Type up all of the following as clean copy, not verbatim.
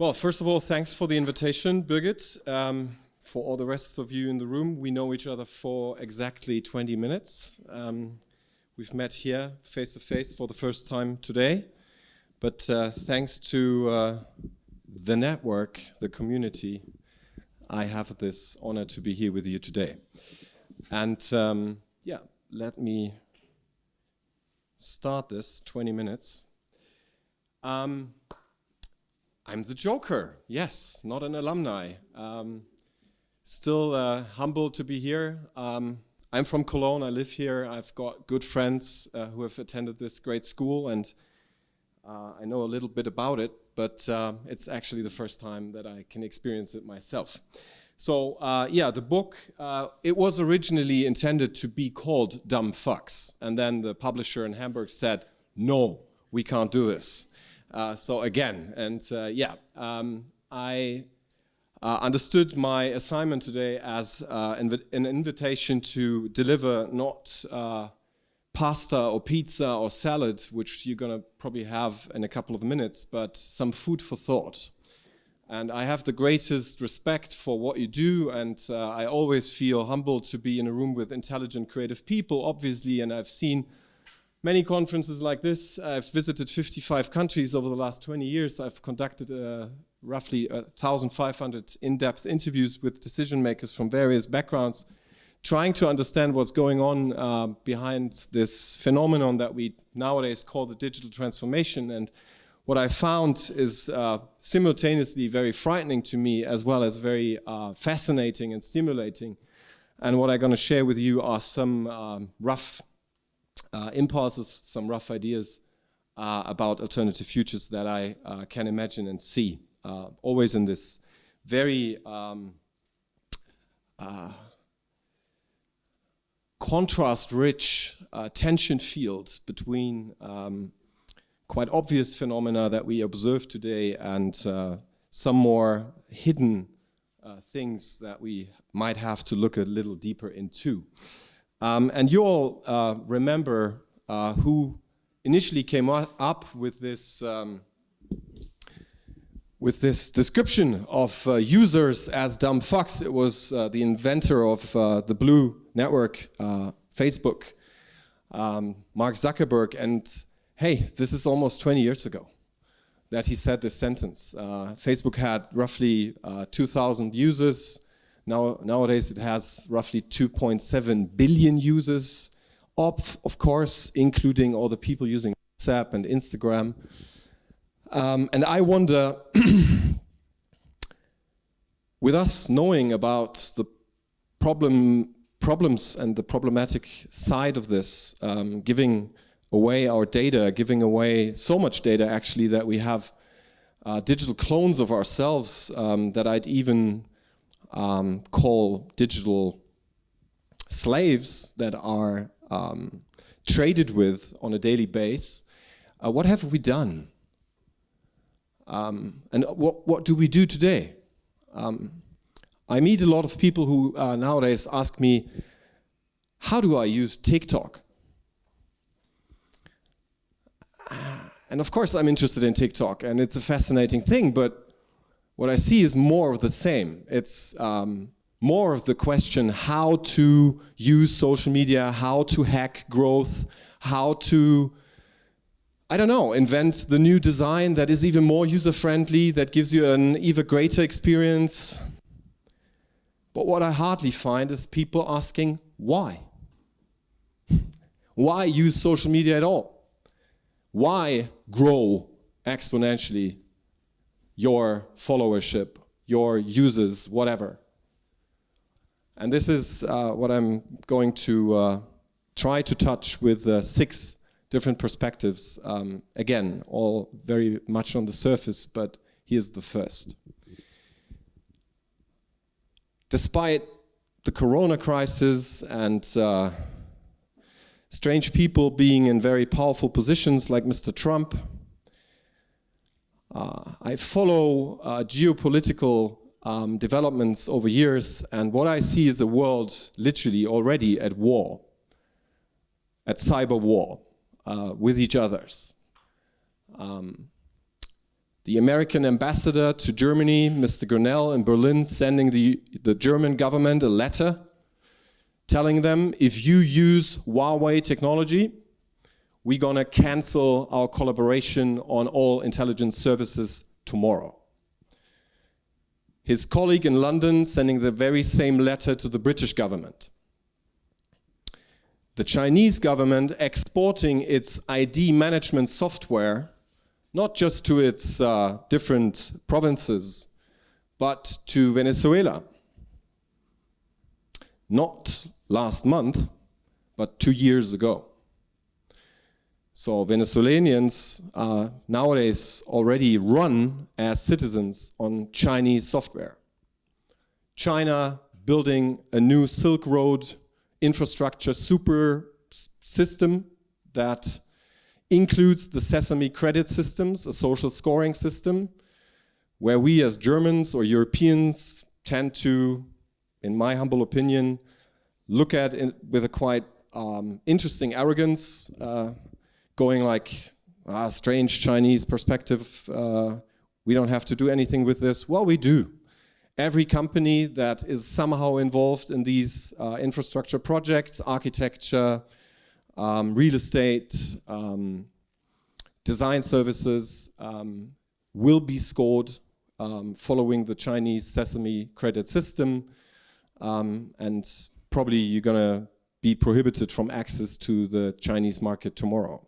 Well, first of all, thanks for the invitation, Birgit. For all the rest of you in the room, we know each other for exactly 20 minutes. We've met here face to face for the first time today. But thanks to the network, the community, I have this honor to be here with you today. And yeah, let me start this 20 minutes. I'm the Joker, yes, not an alumni. Still humbled to be here. I'm from Cologne, I live here. I've got good friends who have attended this great school, and I know a little bit about it, but it's actually the first time that I can experience it myself. So yeah, the book, it was originally intended to be called Dumb Fucks, and then the publisher in Hamburg said, no, we can't do this. So again, and yeah, I understood my assignment today as an invitation to deliver not pasta or pizza or salad, which you're gonna probably have in a couple of minutes, but some food for thought. And I have the greatest respect for what you do, and I always feel humbled to be in a room with intelligent, creative people, obviously, and I've seen many conferences like this. I've visited 55 countries over the last 20 years. I've conducted roughly 1,500 in-depth interviews with decision makers from various backgrounds, trying to understand what's going on behind this phenomenon that we nowadays call the digital transformation. And what I found is simultaneously very frightening to me, as well as very fascinating and stimulating. And what I'm going to share with you are some rough impulses, some rough ideas about alternative futures that I can imagine and see, always in this very contrast-rich tension field between quite obvious phenomena that we observe today and some more hidden things that we might have to look a little deeper into. And you all remember who initially came up with this description of users as dumb fucks. It was the inventor of the Blue Network, Facebook, Mark Zuckerberg. And hey, this is almost 20 years ago that he said this sentence. Facebook had roughly 2,000 users. Nowadays it has roughly 2.7 billion users, of course, including all the people using WhatsApp and Instagram. And I wonder, with us knowing about the problems and the problematic side of this, giving away our data, giving away so much data actually that we have digital clones of ourselves that I'd even call digital slaves that are traded with on a daily basis. What have we done? And what do we do today? I meet a lot of people who nowadays ask me, how do I use TikTok? And of course I'm interested in TikTok, and it's a fascinating thing, but what I see is more of the same. It's more of the question how to use social media, how to hack growth, how to, I don't know, invent the new design that is even more user-friendly, that gives you an even greater experience. But what I hardly find is people asking why. Why use social media at all? Why grow exponentially your followership, your users, whatever. And this is what I'm going to try to touch with 6 different perspectives. Again, all very much on the surface, but here's the first. Despite the corona crisis and strange people being in very powerful positions like Mr. Trump, I follow geopolitical developments over years, and what I see is a world literally already at war, at cyber war with each others. The American ambassador to Germany, Mr. Grinnell in Berlin, sending the German government a letter telling them, if you use Huawei technology, we're gonna cancel our collaboration on all intelligence services tomorrow. His colleague in London sending the very same letter to the British government. The Chinese government exporting its ID management software not just to its different provinces, but to Venezuela. Not last month, but 2 years ago. So Venezuelans nowadays already run as citizens on Chinese software. China building a new Silk Road infrastructure super system that includes the Sesame credit systems, a social scoring system, where we as Germans or Europeans tend to, in my humble opinion, look at it with a quite interesting arrogance, going like, strange Chinese perspective, we don't have to do anything with this. Well, we do. Every company that is somehow involved in these infrastructure projects, architecture, real estate, design services will be scored following the Chinese Sesame credit system, and probably you're gonna be prohibited from access to the Chinese market tomorrow.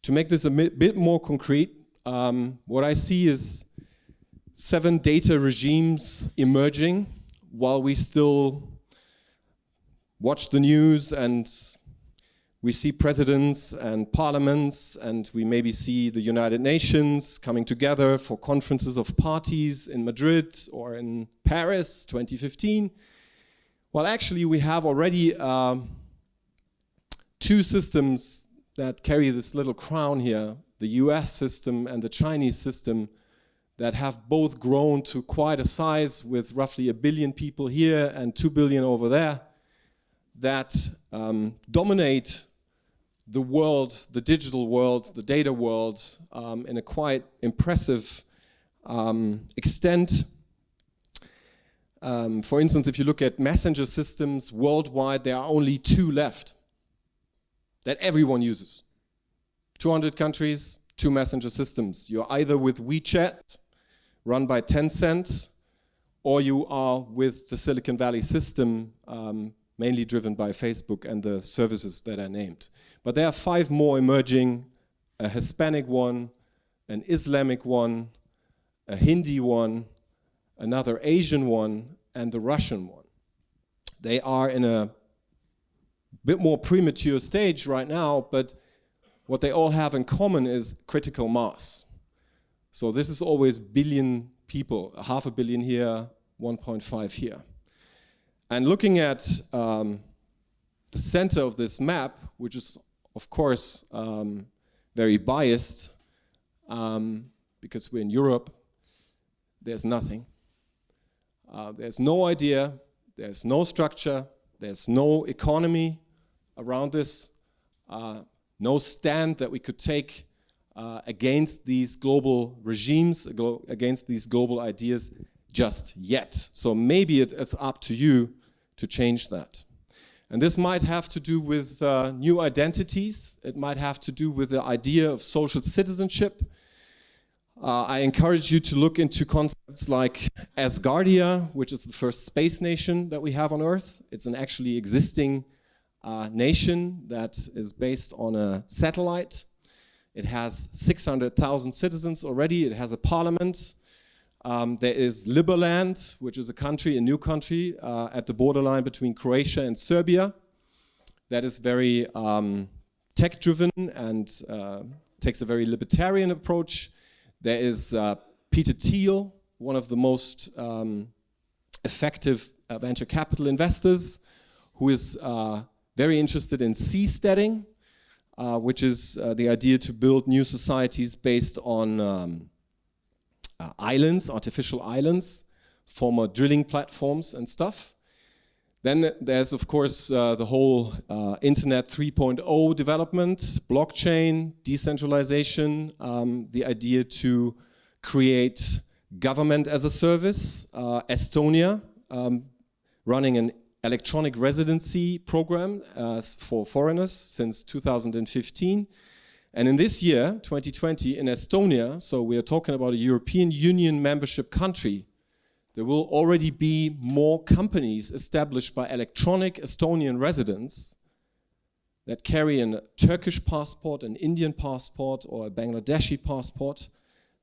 To make this a bit more concrete, what I see is 7 data regimes emerging while we still watch the news and we see presidents and parliaments, and we maybe see the United Nations coming together for conferences of parties in Madrid or in Paris 2015. Well, actually we have already 2 systems that carry this little crown here, the US system and the Chinese system, that have both grown to quite a size with roughly 1 billion people here and 2 billion over there, that dominate the world, the digital world, the data world, in a quite impressive extent. For instance, if you look at messenger systems worldwide, there are only 2 left that everyone uses. 200 countries, 2 messenger systems. You're either with WeChat, run by Tencent, or you are with the Silicon Valley system, mainly driven by Facebook and the services that are named. But there are 5 more emerging, a Hispanic one, an Islamic one, a Hindi one, another Asian one, and the Russian one. They are in a bit more premature stage right now, but what they all have in common is critical mass. So this is always billion people, 500 million here, 1.5 here. And looking at the center of this map, which is of course very biased, because we're in Europe, there's nothing. There's no idea, there's no structure, there's no economy around this, no stand that we could take against these global regimes, against these global ideas just yet. So maybe it is up to you to change that. And this might have to do with new identities. It might have to do with the idea of social citizenship. I encourage you to look into concepts like Asgardia, which is the first space nation that we have on Earth. It's an actually existing nation that is based on a satellite. It has 600,000 citizens already. It has a parliament. There is Liberland, which is a country, a new country, at the borderline between Croatia and Serbia. That is very tech-driven and takes a very libertarian approach. There is Peter Thiel, one of the most effective venture capital investors, who is very interested in seasteading, which is the idea to build new societies based on islands, artificial islands, former drilling platforms and stuff. Then there's of course the whole Internet 3.0 development, blockchain, decentralization, the idea to create government as a service. Estonia, running an electronic residency program for foreigners since 2015. And in this year, 2020, in Estonia, so we are talking about a European Union membership country, there will already be more companies established by electronic Estonian residents that carry a Turkish passport, an Indian passport, or a Bangladeshi passport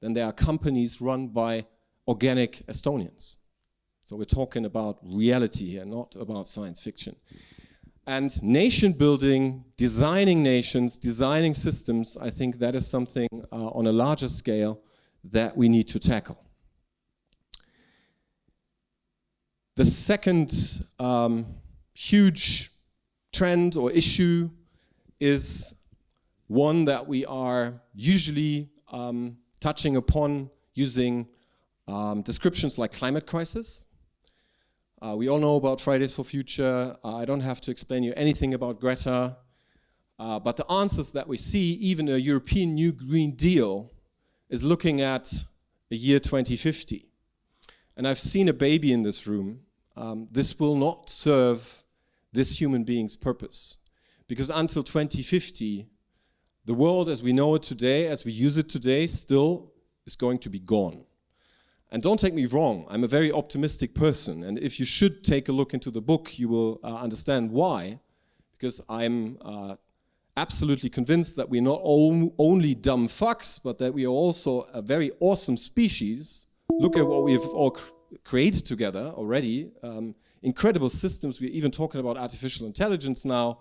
than there are companies run by organic Estonians. So we're talking about reality here, not about science fiction. And nation building, designing nations, designing systems, I think that is something on a larger scale that we need to tackle. The second huge trend or issue is one that we are usually touching upon using descriptions like climate crisis. We all know about Fridays for Future. I don't have to explain you anything about Greta. But the answers that we see, even a European New Green Deal, is looking at the year 2050. And I've seen a baby in this room. This will not serve this human being's purpose. Because until 2050, the world as we know it today, as we use it today, still is going to be gone. And don't take me wrong, I'm a very optimistic person, and if you should take a look into the book, you will understand why. Because I'm absolutely convinced that we're not only dumb fucks, but that we are also a very awesome species. Look at what we've all created together already. Incredible systems, we're even talking about artificial intelligence now,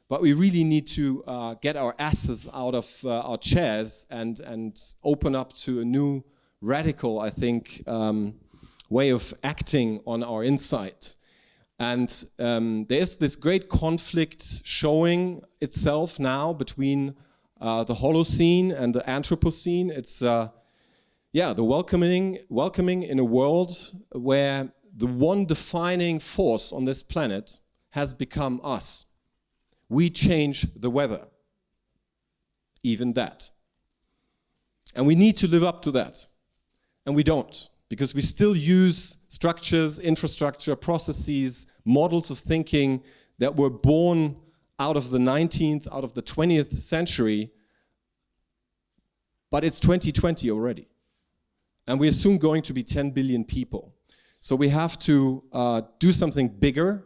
but we really need to get our asses out of our chairs and open up to a new radical, I think, way of acting on our insight. And there is this great conflict showing itself now between the Holocene and the Anthropocene. It's the welcoming in a world where the one defining force on this planet has become us. We change the weather, even that. And we need to live up to that. And we don't, because we still use structures, infrastructure, processes, models of thinking that were born out of the 19th, out of the 20th century, but it's 2020 already. And we're soon going to be 10 billion people. So we have to do something bigger.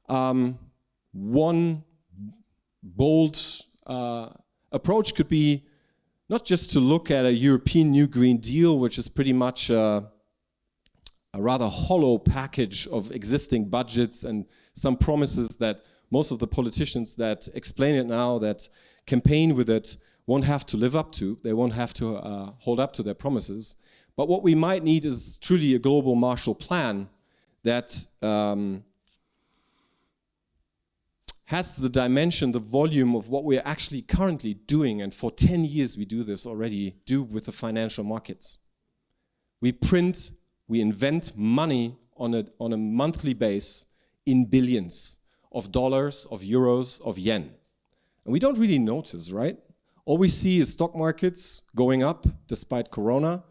One bold approach could be not just to look at a European New Green Deal, which is pretty much a rather hollow package of existing budgets and some promises that most of the politicians that explain it now, that campaign with it, won't have to live up to. They won't have to hold up to their promises. But what we might need is truly a global Marshall Plan that has the dimension, the volume of what we're actually currently doing, and for 10 years we do this already, with the financial markets. We print, we invent money on a monthly base in billions of dollars, of euros, of yen. And we don't really notice, right? All we see is stock markets going up despite Corona.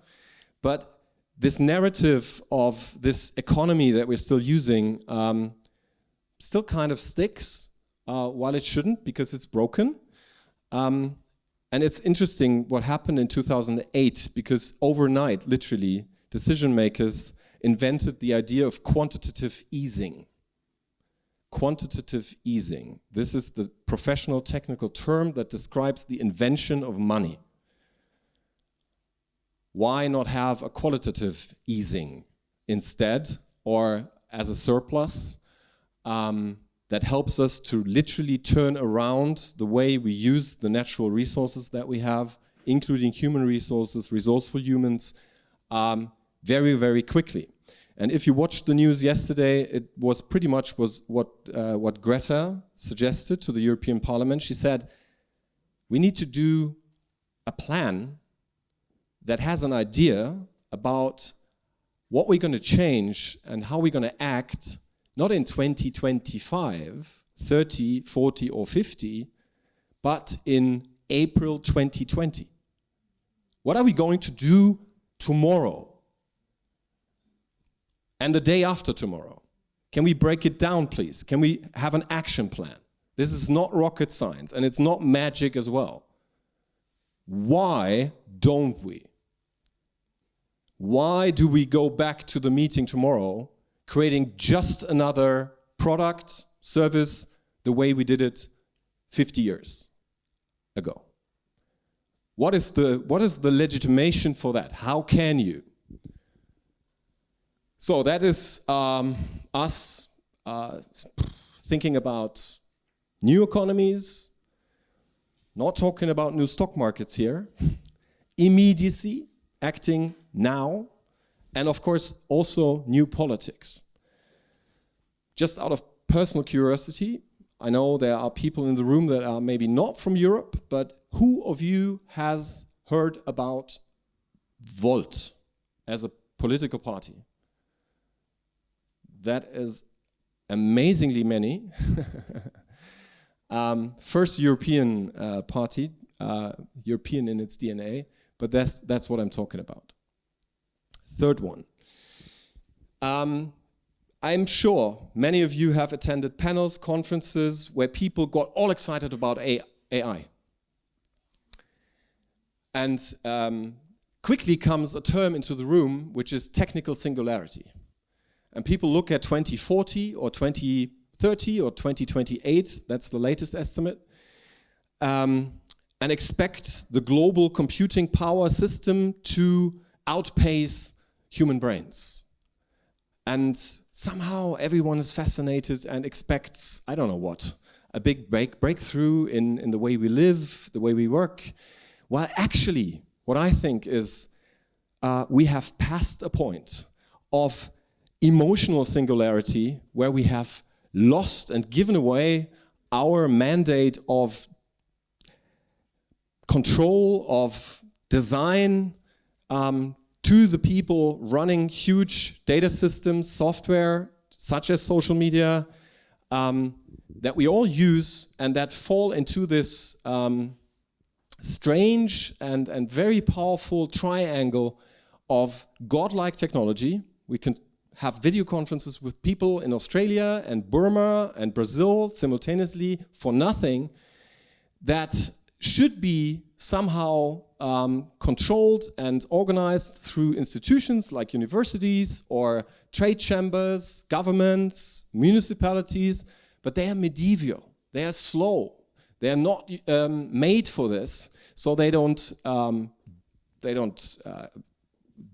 But this narrative of this economy that we're still using still kind of sticks. While it shouldn't, because it's broken. And it's interesting what happened in 2008, because overnight, literally, decision makers invented the idea of quantitative easing. Quantitative easing. This is the professional technical term that describes the invention of money. Why not have a qualitative easing instead, or as a surplus? That helps us to literally turn around the way we use the natural resources that we have, including human resources, resourceful humans, very, very quickly. And if you watched the news yesterday, it was pretty much what Greta suggested to the European Parliament. She said, we need to do a plan that has an idea about what we're going to change and how we're going to act, not in 2025, 30, 40 or 50, but in April 2020. What are we going to do tomorrow and the day after tomorrow? Can we break it down, please? Can we have an action plan? This is not rocket science, and it's not magic as well. Why don't we? Why do we go back to the meeting tomorrow, creating just another product, service, the way we did it 50 years ago? What is the legitimation for that? How can you? So that is us thinking about new economies, not talking about new stock markets here, immediacy, acting now, and of course also new politics. Just out of personal curiosity, I know there are people in the room that are maybe not from Europe, but who of you has heard about Volt as a political party? That is amazingly many. First European party, European in its DNA, but that's what I'm talking about. Third one. I'm sure many of you have attended panels, conferences where people got all excited about AI. And quickly comes a term into the room which is technical singularity. And people look at 2040 or 2030 or 2028, that's the latest estimate, and expect the global computing power system to outpace human brains. And somehow everyone is fascinated and expects, I don't know what, a big breakthrough in the way we live, the way we work. Well, actually, what I think is we have passed a point of emotional singularity where we have lost and given away our mandate of control, of design, to the people running huge data systems, software, such as social media, that we all use and that fall into this strange and very powerful triangle of godlike technology. We can have video conferences with people in Australia and Burma and Brazil simultaneously for nothing, that should be somehow controlled and organized through institutions like universities or trade chambers, governments, municipalities, but they are medieval, they are slow, they are not made for this, so they don't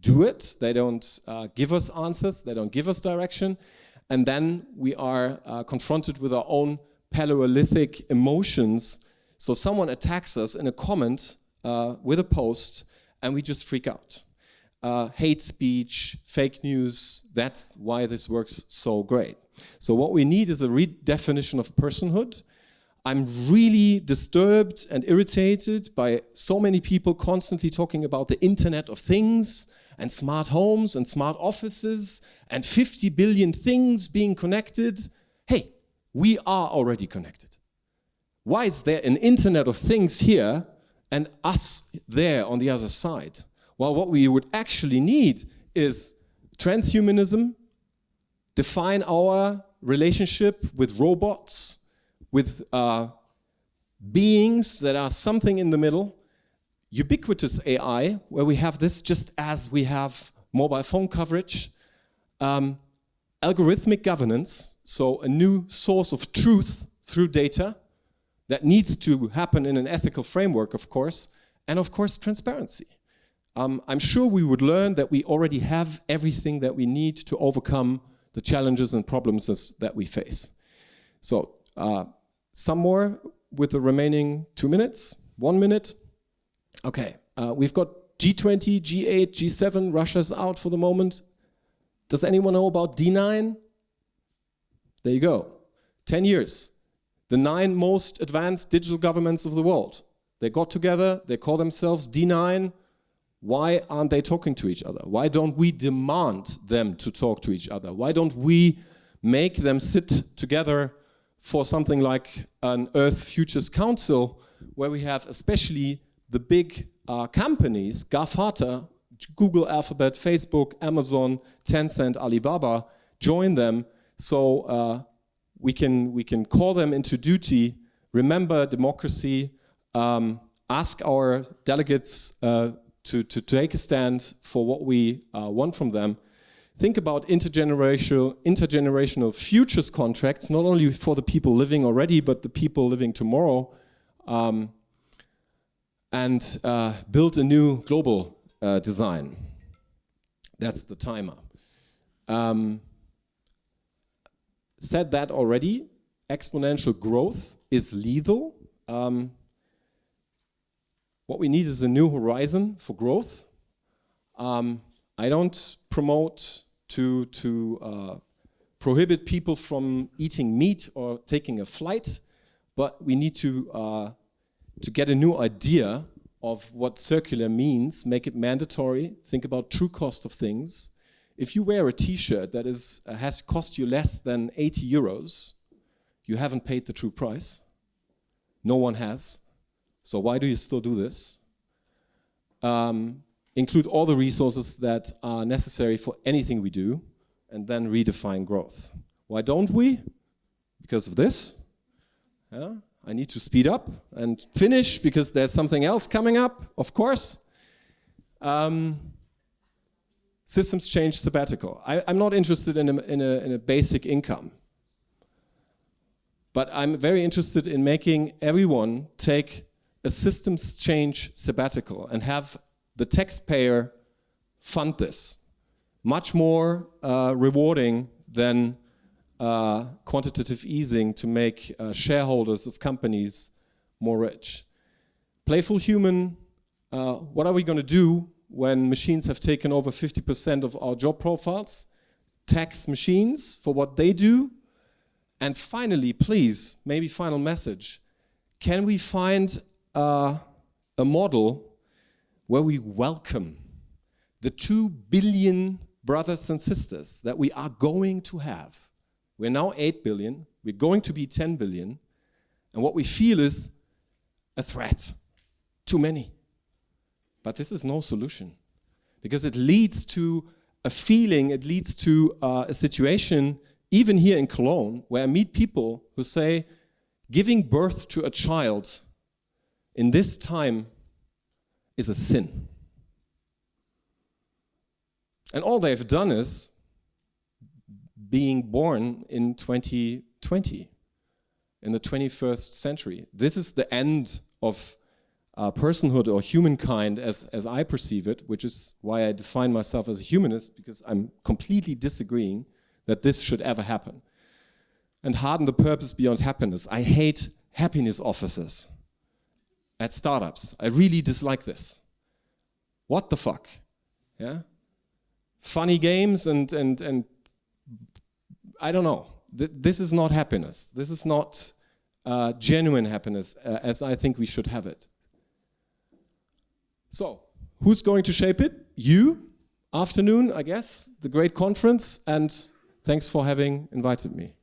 do it, they don't give us answers, they don't give us direction, and then we are confronted with our own Paleolithic emotions. So someone attacks us in a comment with a post and we just freak out. Hate speech, fake news, that's why this works so great. So what we need is a redefinition of personhood. I'm really disturbed and irritated by so many people constantly talking about the Internet of Things and smart homes and smart offices and 50 billion things being connected. Hey, we are already connected. Why is there an Internet of Things here and us there on the other side? Well, what we would actually need is transhumanism, define our relationship with robots, with beings that are something in the middle, ubiquitous AI, where we have this just as we have mobile phone coverage, algorithmic governance, so a new source of truth through data that needs to happen in an ethical framework, of course, and of course transparency. I'm sure we would learn that we already have everything that we need to overcome the challenges and problems that we face. So, some more with the remaining 2 minutes, 1 minute. Okay, we've got G20, G8, G7, Russia's out for the moment. Does anyone know about D9? There you go, 10 years. The 9 most advanced digital governments of the world. They got together, they call themselves D9. Why aren't they talking to each other? Why don't we demand them to talk to each other? Why don't we make them sit together for something like an Earth Futures Council, where we have especially the big companies, GAFATA, Google, Alphabet, Facebook, Amazon, Tencent, Alibaba, join them so we can call them into duty, remember democracy, ask our delegates to take a stand for what we want from them. Think about intergenerational futures contracts, not only for the people living already, but the people living tomorrow, and build a new global design. That's the timer. Said that already, exponential growth is lethal. What we need is a new horizon for growth. I don't promote to prohibit people from eating meat or taking a flight, but we need to get a new idea of what circular means, make it mandatory, think about true cost of things. If you wear a t-shirt that has cost you less than 80 euros, you haven't paid the true price. No one has. So why do you still do this? Include all the resources that are necessary for anything we do, and then redefine growth. Why don't we? Because of this. Yeah? I need to speed up and finish because there's something else coming up, of course. Systems change sabbatical. I'm not interested in a basic income. But I'm very interested in making everyone take a systems change sabbatical and have the taxpayer fund this. Much more rewarding than quantitative easing to make shareholders of companies more rich. Playful human, what are we going to do when machines have taken over 50% of our job profiles? Tax machines for what they do. And finally, please, maybe final message, can we find a model where we welcome the 2 billion brothers and sisters that we are going to have? We're now 8 billion, we're going to be 10 billion, and what we feel is a threat. Too many. But this is no solution, because it leads to a feeling, it leads to a situation, even here in Cologne, where I meet people who say, giving birth to a child in this time is a sin. And all they've done is being born in 2020, in the 21st century. This is the end of personhood or humankind as I perceive it, which is why I define myself as a humanist, because I'm completely disagreeing that this should ever happen. And harden the purpose beyond happiness. I hate happiness officers at startups. I really dislike this. What the fuck? Yeah? Funny games and I don't know. This is not happiness. This is not genuine happiness as I think we should have it. So, who's going to shape it? You. Afternoon, I guess, the great conference, and thanks for having invited me.